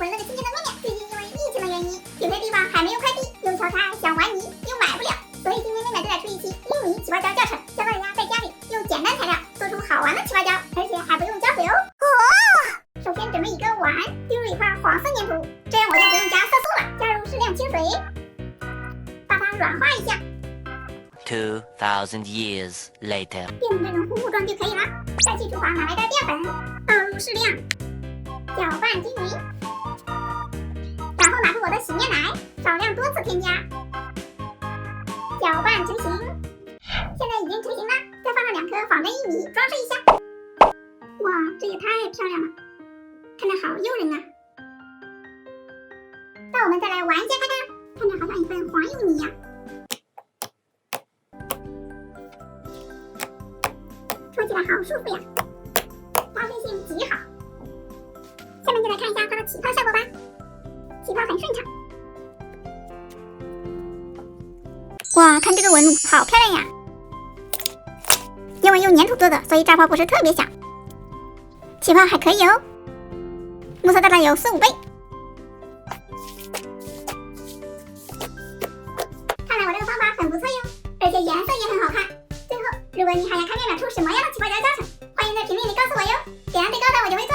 回了个亲切的面面。最近因为疫情的原因，有些地方还没有快递，又敲叉想玩泥又买不了，所以今天妹妹就来出一期印尼起泡胶教程，教大家在家里用简单材料做出好玩的起泡胶，而且还不用胶水哦。首先准备一个碗，丢入一块黄色粘土，这样我就不用加色素了。加入适量清水，把它软化一下。2000 years later， 变成这种糊糊状就可以了。再去厨房拿来袋淀粉，倒入适量，搅拌均匀，然后拿出我的洗面奶，少量多次添加，搅拌成型。现在已经成型了，再放上2颗仿真薏米装饰一下。哇，这也太漂亮了，看着好诱人啊！那我们再来玩一下看看，看着好像一份黄薏米一样。搓起来好舒服呀，搭配性极好。下面就来看一下它的起泡效果吧，起泡很顺畅。哇，看这个纹路好漂亮呀！因为用粘土做的，所以炸泡不是特别响，起泡还可以哦。目测大概有4、5倍。看来我这个方法很不错哟，而且颜色也很好看。最后，如果你还想看妹妹出什么样的起泡胶教程，欢迎在评论里告诉我哟，点赞最高的我就会做。